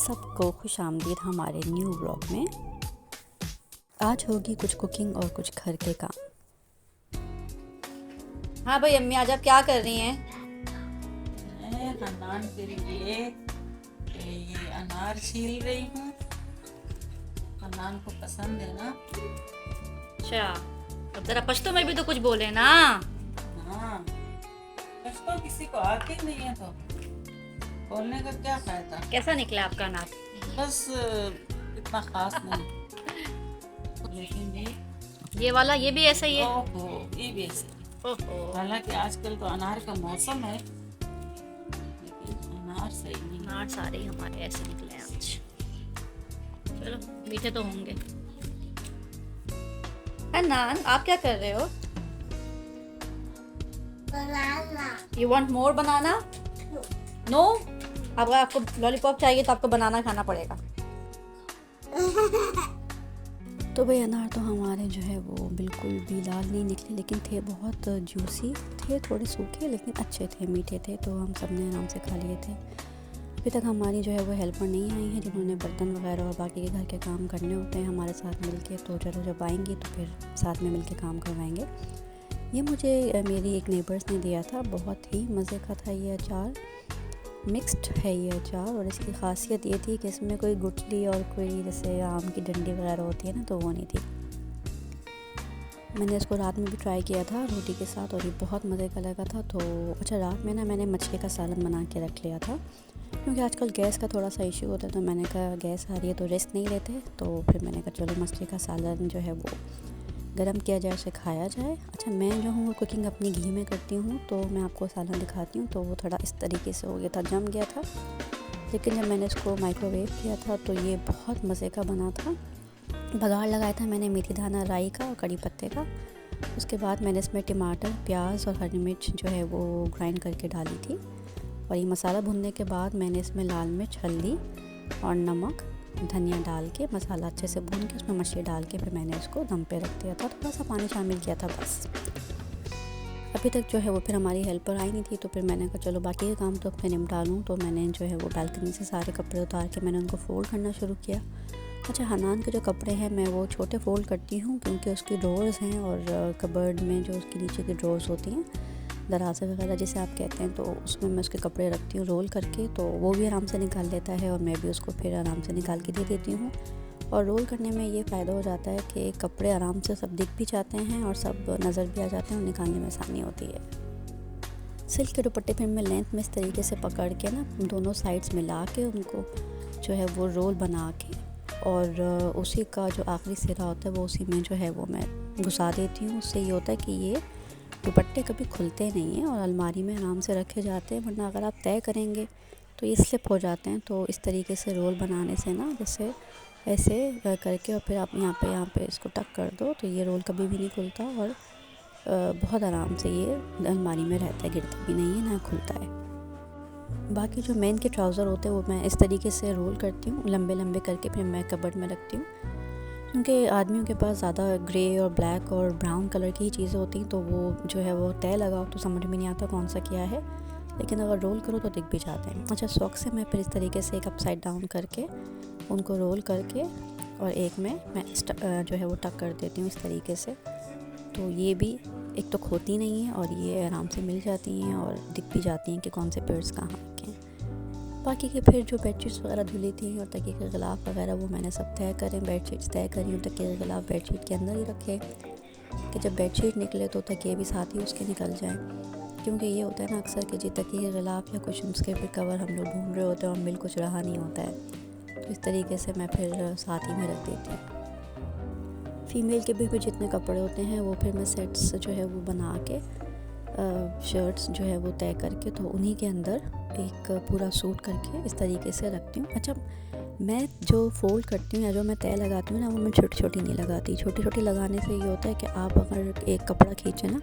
सबको खुशामदीद हमारे new blog में। आज होगी कुछ कुकिंग और कुछ घर के काम। हाँ भाई अम्मी, आज आप क्या कर रही हैं? मैं हनान के लिए ये अनार छील रही हूँ। हनान को पसंद है ना। अच्छा, अब जरा पश्तो में भी तो कुछ बोले ना। हाँ, पश्तो किसी को आती नहीं है तो बोलने का क्या फायदा। कैसा निकला आपका अनार? बस इतना खास नहीं, लेकिन ये वाला ये भी ऐसा ही है। ओहो, ये भी ऐसे ही। ओहो, हालांकि आजकल तो अनार का मौसम है, लेकिन अनार सही नहीं। अनार सारे ही हमारे ऐसे निकले हैं आज। चलो, मीठे तो होंगे। अनान, आप क्या कर रहे हो? Banana. You want more banana? No. अगर आपको लॉलीपॉप चाहिए तो आपको बनाना खाना पड़ेगा। तो भाई अनार तो हमारे जो है वो बिल्कुल भी लाल नहीं निकले, लेकिन थे बहुत जूसी थे, थोड़े सूखे लेकिन अच्छे थे, मीठे थे, तो हम सब ने आराम से खा लिए थे। अभी तक हमारी जो है वो हेल्पर नहीं आई है, जिन्होंने बर्तन वगैरह और बाकी के घर के काम करने होते हैं हमारे साथ मिलके। तो चलो जब आएंगी तो फिर साथ में मिलके काम करवाएंगे। ये मुझे मेरी एक नेबर्स ने दिया था, बहुत ही मज़े का था ये अचार। मिक्स्ड है ये अचार, और इसकी ख़ासियत ये थी कि इसमें कोई गुठली और कोई जैसे आम की डंडी वगैरह होती है ना, तो वो नहीं थी। मैंने इसको रात में भी ट्राई किया था रोटी के साथ, और ये बहुत मज़े का लगा था। तो अच्छा, रात में ना मैंने मछली का सालन बना के रख लिया था, क्योंकि आजकल गैस का थोड़ा सा इशू होता है। तो मैंने कहा गैस आ रही है तो रिस्क नहीं लेते, तो फिर मैंने कहा चलो मछली का सालन जो है वो गरम किया जाए, उसे खाया जाए। अच्छा, मैं जो हूँ वो कुकिंग अपनी घी में करती हूँ, तो मैं आपको सालन दिखाती हूँ। तो वो थोड़ा इस तरीके से हो गया था, जम गया था, लेकिन जब मैंने इसको माइक्रोवेव किया था तो ये बहुत मज़े का बना था। बघार लगाया था मैंने मेथी दाना, राई का और कड़ी पत्ते का। उसके बाद मैंने इसमें टमाटर, प्याज और हरी मिर्च जो है वो ग्राइंड करके डाली थी। और ये मसाला भुनने के बाद मैंने इसमें लाल मिर्च, हल्दी और नमक, धनिया डाल के मसाला अच्छे से भून के उसमें मछली डाल के फिर मैंने उसको दम पे रख दिया था। थोड़ा सा पानी शामिल किया था बस। अभी तक जो है वो फिर हमारी हेल्पर आई नहीं थी, तो फिर मैंने कहा चलो बाकी के काम तो अपने निपटा लूँ। तो मैंने जो है वो बालकनी से सारे कपड़े उतार के मैंने उनको फ़ोल्ड करना शुरू किया। अच्छा, हनान के जो कपड़े हैं मैं वो छोटे फ़ोल्ड करती हूँ, क्योंकि उसकी ड्रॉर्स हैं, और कबर्ड में जो उसके नीचे की ड्रॉर्स होती हैं, दराज़े वगैरह जिसे आप कहते हैं, तो उसमें मैं उसके कपड़े रखती हूँ रोल करके। तो वो भी आराम से निकाल लेता है और मैं भी उसको फिर आराम से निकाल के दे देती हूँ। और रोल करने में ये फ़ायदा हो जाता है कि कपड़े आराम से सब दिख भी जाते हैं और सब नज़र भी आ जाते हैं, और निकालने में आसानी होती है। सिल्क के दुपट्टे फिर मैं लेंथ में इस तरीके से पकड़ के ना दोनों साइड्स मिला के उनको जो है वो रोल बना के, और उसी का जो आखिरी सिरा होता है वो उसी में जो है वो मैं घुसा देती हूँ। उससे ये होता है कि ये दुपट्टे कभी खुलते नहीं हैं और अलमारी में आराम से रखे जाते हैं, वरना अगर आप तय करेंगे तो ये स्लिप हो जाते हैं। तो इस तरीके से रोल बनाने से ना, जैसे ऐसे करके और फिर आप यहाँ पे इसको टक कर दो, तो ये रोल कभी भी नहीं खुलता, और बहुत आराम से ये अलमारी में रहता है, गिरता भी नहीं है ना खुलता है। बाकी जो मेन के ट्राउज़र होते हैं वो मैं इस तरीके से रोल करती हूँ, लंबे लंबे करके फिर मैं कबर्ड में रखती हूँ, क्योंकि आदमियों के पास ज़्यादा ग्रे और ब्लैक और ब्राउन कलर की ही चीज़ें होती हैं, तो वो जो है वो तय लगाओ तो समझ में नहीं आता कौन सा क्या है, लेकिन अगर रोल करो तो दिख भी जाते हैं। अच्छा, सॉक्स से मैं फिर इस तरीके से एक अपसाइड डाउन करके उनको रोल करके और एक में मैं जो है वो टक कर देती हूँ इस तरीके से। तो ये भी एक तो खोती नहीं है, और ये आराम से मिल जाती हैं और दिख भी जाती हैं कि कौन से पेयर्स कहाँ रखे हैं। बाकी के फिर जो बेडशीट्स वगैरह धुली थी और तकिए के गिलाफ वगैरह वो मैंने सब तय करें, बेडशीट्स तय करी हूँ, तकिए के गिलाफ बेडशीट के अंदर ही रखे कि जब बेडशीट निकले तो तकिए भी साथ ही उसके निकल जाएं, क्योंकि ये होता है ना अक्सर कि जी तकिए के गिलाफ या कुछ उसके फिर कवर हम लोग ढूंढ रहे होते हैं और मिल कुछ रहा नहीं होता है, तो इस तरीके से मैं फिर साथ ही में रख देती हूँ। फ़ीमेल के भी जितने कपड़े होते हैं वो फिर मैं सेट्स जो है वो बना के शर्ट्स जो है वो तय करके तो उन्हीं के अंदर एक पूरा सूट करके इस तरीके से रखती हूँ। अच्छा, मैं जो फ़ोल्ड करती हूँ या जो मैं तय लगाती हूँ ना, वो मैं छोटी छोटी नहीं लगाती। छोटी छोटी लगाने से ये होता है कि आप अगर एक कपड़ा खींचे ना,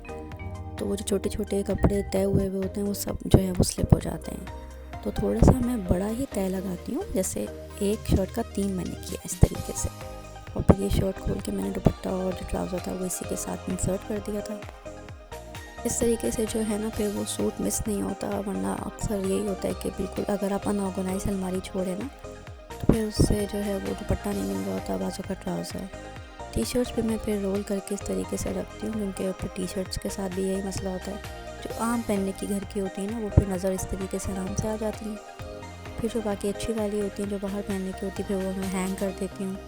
तो वो जो छोटे छोटे कपड़े तय हुए होते हैं वो सब जो है वो स्लिप हो जाते हैं। तो थोड़ा सा मैं बड़ा ही तय लगाती हूँ, जैसे एक शर्ट का 3 मैंने किया इस तरीके से, और फिर ये शर्ट खोल के मैंने दुपट्टा और जो ट्राउज़र था वो इसी के साथ इंसर्ट कर दिया था। इस तरीके से जो है ना फिर वो सूट मिस नहीं होता, वरना अक्सर यही होता है कि बिल्कुल अगर आप अनऑर्गेनाइज अलमारी छोड़े ना, फिर उससे जो है वो दुपट्टा नहीं मिल रहा होता, बाजू का ट्राउज़र। टी शर्ट्स भी मैं फिर रोल करके इस तरीके से रखती हूँ, क्योंकि फिर टी शर्ट्स के साथ भी यही मसला होता है, जो आम पहनने की घर की होती है ना, वो फिर नज़र इस तरीके से आराम से आ जाती हैं। फिर जो बाकी अच्छी वाली होती हैं जो बाहर पहनने की होती है, फिर वो मैं हैंग कर देती हूँ।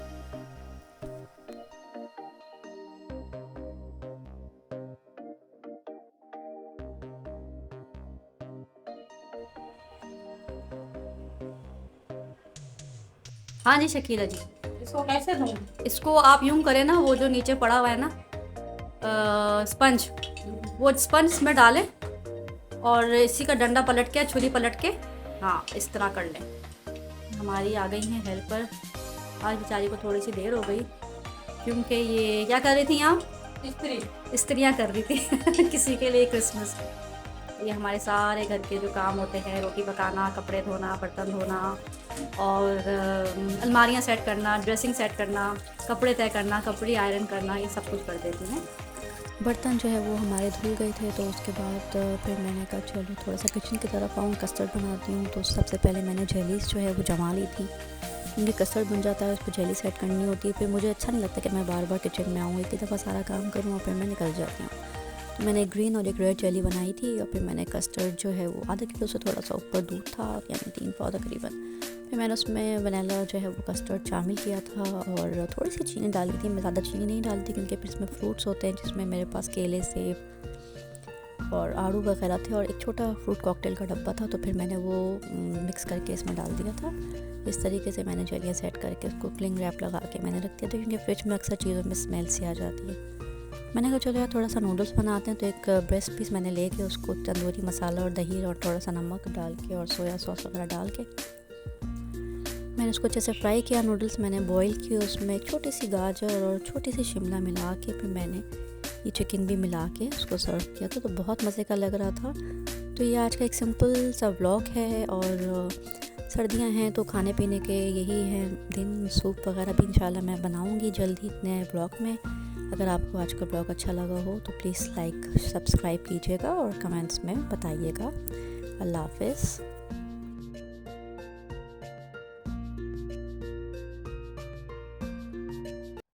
हाँ जी शकीला जी, इसको कैसे दूँ? इसको आप यूँ करें ना, वो जो नीचे पड़ा हुआ है ना स्पंज, वो स्पंज में डालें और इसी का डंडा पलट के, छुरी पलट के, हाँ इस तरह कर लें। हमारी आ गई हैं हेल्पर। आज बेचारी को थोड़ी सी देर हो गई, क्योंकि ये क्या कर रही थी आप? इस्त्रियाँ कर रही थी किसी के लिए क्रिसमस। ये हमारे सारे घर के जो काम होते हैं, रोटी पकाना, कपड़े धोना, बर्तन धोना और अलमारियाँ सेट करना, ड्रेसिंग सेट करना, कपड़े तय करना, कपड़े आयरन करना, ये सब कुछ कर देती हैं। बर्तन जो है वो हमारे धुल गए थे, तो उसके बाद फिर मैंने कहा चलो थोड़ा सा किचन की तरफ आऊँ, कस्टर्ड बनाती हूँ। तो सबसे पहले मैंने जेलीस जो है वो जमा ली थी, क्योंकि कस्टर्ड बन जाता है, उस पर जेली सेट करनी होती है। फिर मुझे अच्छा नहीं लगता कि मैं बार बार किचन में आऊँ, एक ही दफ़ा सारा काम करूँ और फिर मैं निकल जाती हूँ। तो मैंने एक ग्रीन और एक रेड जेली बनाई थी, और फिर मैंने कस्टर्ड जो है वो आधा किलो से थोड़ा सा ऊपर दूध था, यानी 3 पाव तकरीबन। फिर मैंने उसमें वनीला जो है वो कस्टर्ड शामिल किया था और थोड़ी सी चीनी डाली थी। मैं ज़्यादा चीनी नहीं डालती, क्योंकि फिर इसमें फ्रूट्स होते हैं, जिसमें मेरे पास केले, सेब और आड़ू वगैरह थे, और एक छोटा फ्रूट कॉकटेल का डब्बा था, तो फिर मैंने वो मिक्स करके इसमें डाल दिया था। इस तरीके से मैंने जेलियाँ सेट करके उसको क्लिंग रैप लगा के मैंने रख दिया था, क्योंकि फ्रिज में अक्सर चीज़ों में स्मेल सी आ जाती है। मैंने कहा चलो यार थोड़ा सा नूडल्स बनाते हैं, तो एक ब्रेस्ट पीस मैंने लेके उसको तंदूरी मसाला और दही और थोड़ा सा नमक डाल के और सोया सॉस वगैरह डाल के मैंने उसको अच्छे से फ्राई किया। नूडल्स मैंने बॉईल किए, उसमें छोटी सी गाजर और छोटी सी शिमला मिला के फिर मैंने ये चिकन भी मिला के उसको सर्व किया था, तो बहुत मज़े का लग रहा था। तो ये आज का एक सिंपल सा व्लॉग है, और सर्दियां हैं तो खाने पीने के यही हैं दिन। सूप वगैरह भी इंशाल्लाह मैं बनाऊंगी जल्द ही नए ब्लॉग में। अगर आपको आज का ब्लॉग अच्छा लगा हो तो प्लीज़ लाइक सब्सक्राइब कीजिएगा और कमेंट्स में बताइएगा। अल्लाह हाफ़िज़।